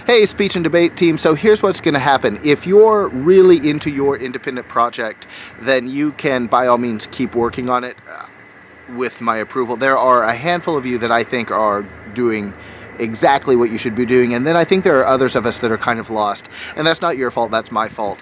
Hey, speech and debate team. So here's what's going to happen. If you're really into your independent project, then you can by all means keep working on it with my approval. There are a handful of you that I think are doing exactly what you should be doing, and then I think there are others of us that are kind of lost, and that's not your fault, that's my fault,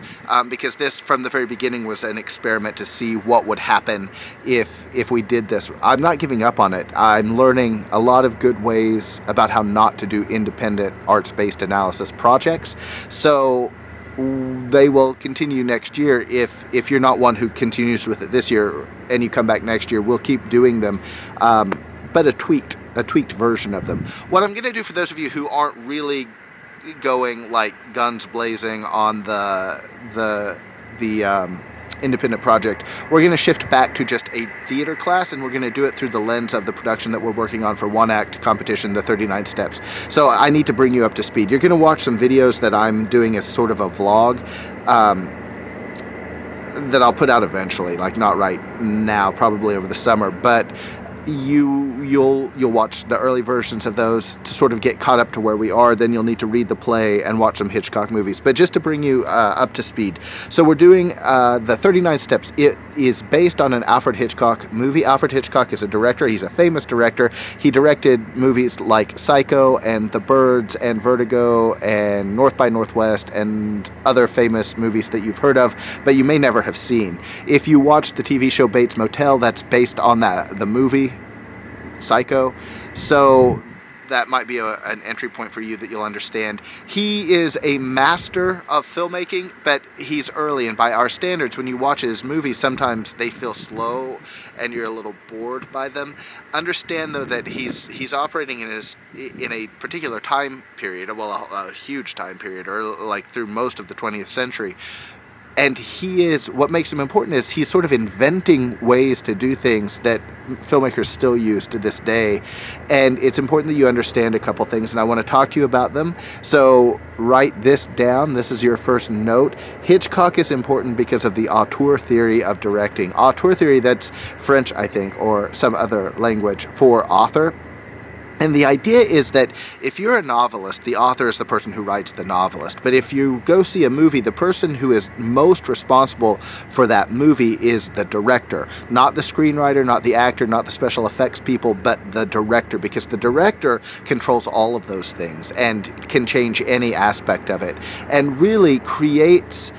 because this from the very beginning was an experiment to see what would happen if we did this. I'm not giving up on it. I'm learning a lot of good ways about how not to do independent arts-based analysis projects, so they will continue next year. If you're not one who continues with it this year and you come back next year, we'll keep doing them, but a tweaked version of them. What I'm going to do for those of you who aren't really going like guns blazing on the independent project, we're going to shift back to just a theater class, and we're going to do it through the lens of the production that we're working on for One Act Competition, the 39 Steps. So I need to bring you up to speed. You're going to watch some videos that I'm doing as sort of a vlog that I'll put out eventually, like not right now, probably over the summer, but you'll watch the early versions of those to sort of get caught up to where we are. Then you'll need to read the play and watch some Hitchcock movies. But just to bring you up to speed, so we're doing the 39 Steps. It is based on an Alfred Hitchcock movie. Alfred Hitchcock is a director. He's a famous director. He directed movies like Psycho and The Birds and Vertigo and North by Northwest and other famous movies that you've heard of, but you may never have seen. If you watch the TV show Bates Motel, that's based on the movie Psycho, so that might be an entry point for you that you'll understand. He is a master of filmmaking, but he's early, and by our standards, when you watch his movies, sometimes they feel slow and you're a little bored by them. Understand though that he's operating in a particular time period, well, a huge time period, or like through most of the 20th century. And what makes him important is he's sort of inventing ways to do things that filmmakers still use to this day. And it's important that you understand a couple things, and I want to talk to you about them. So write this down. This is your first note. Hitchcock is important because of the auteur theory of directing. Auteur theory, that's French, I think, or some other language for author. And the idea is that if you're a novelist, the author is the person who writes the novelist. But if you go see a movie, the person who is most responsible for that movie is the director. Not the screenwriter, not the actor, not the special effects people, but the director. Because the director controls all of those things and can change any aspect of it. And really creates...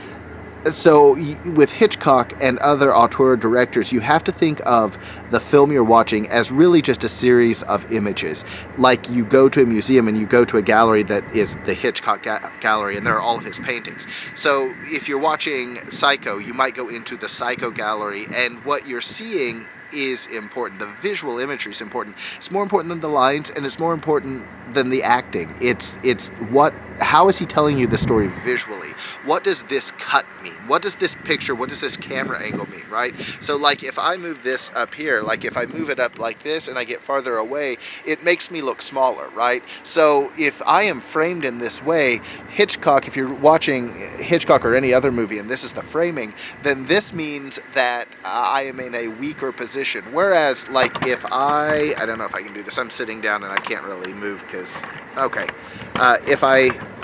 So with Hitchcock and other auteur directors, you have to think of the film you're watching as really just a series of images. Like you go to a museum and you go to a gallery that is the Hitchcock gallery, and there are all of his paintings. So if you're watching Psycho, you might go into the Psycho gallery, and what you're seeing is important. The visual imagery is important. It's more important than the lines, and it's more important than the acting. How is he telling you the story visually? What does this cut mean? What does this picture, what does this camera angle mean, right? So like if I move this up here, like if I move it up like this and I get farther away, it makes me look smaller, right? So if I am framed in this way, Hitchcock, if you're watching Hitchcock or any other movie and this is the framing, then this means that I am in a weaker position. Whereas like if I don't know if I can do this, I'm sitting down and I can't really move because, okay.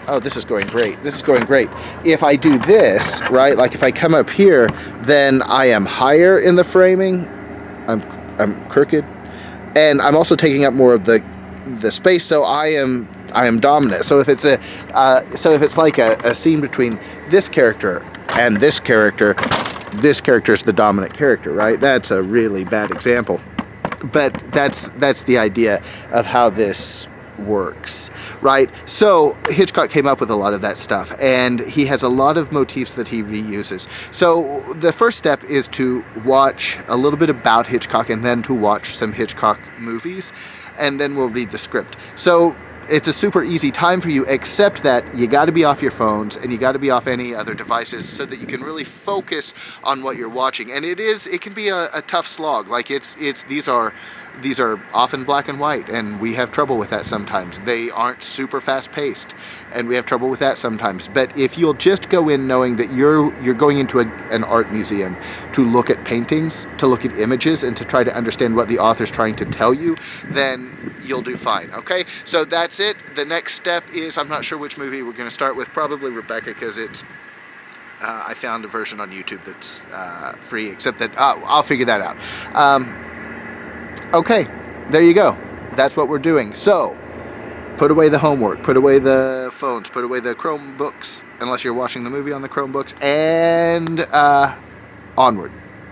Oh, this is going great. This is going great. If I do this, right, like if I come up here, then I am higher in the framing. I'm crooked. And I'm also taking up more of the space, so I am dominant. So if it's like a scene between this character and this character is the dominant character, right? That's a really bad example. But that's the idea of how this works, right? So Hitchcock came up with a lot of that stuff, and he has a lot of motifs that he reuses. So the first step is to watch a little bit about Hitchcock and then to watch some Hitchcock movies, and then we'll read the script. So it's a super easy time for you, except that you got to be off your phones and you got to be off any other devices so that you can really focus on what you're watching. And it can be a tough slog. Like these are these are often black and white, and we have trouble with that sometimes. They aren't super fast paced, and we have trouble with that sometimes. But if you'll just go in knowing that you're going into an art museum to look at paintings, to look at images, and to try to understand what the author's trying to tell you, then you'll do fine, okay? So that's it. The next step is, I'm not sure which movie we're going to start with, probably Rebecca, because it's I found a version on YouTube that's free, except that I'll figure that out. Okay, there you go. That's what we're doing. So, put away the homework, put away the phones, put away the Chromebooks, unless you're watching the movie on the Chromebooks, and onward.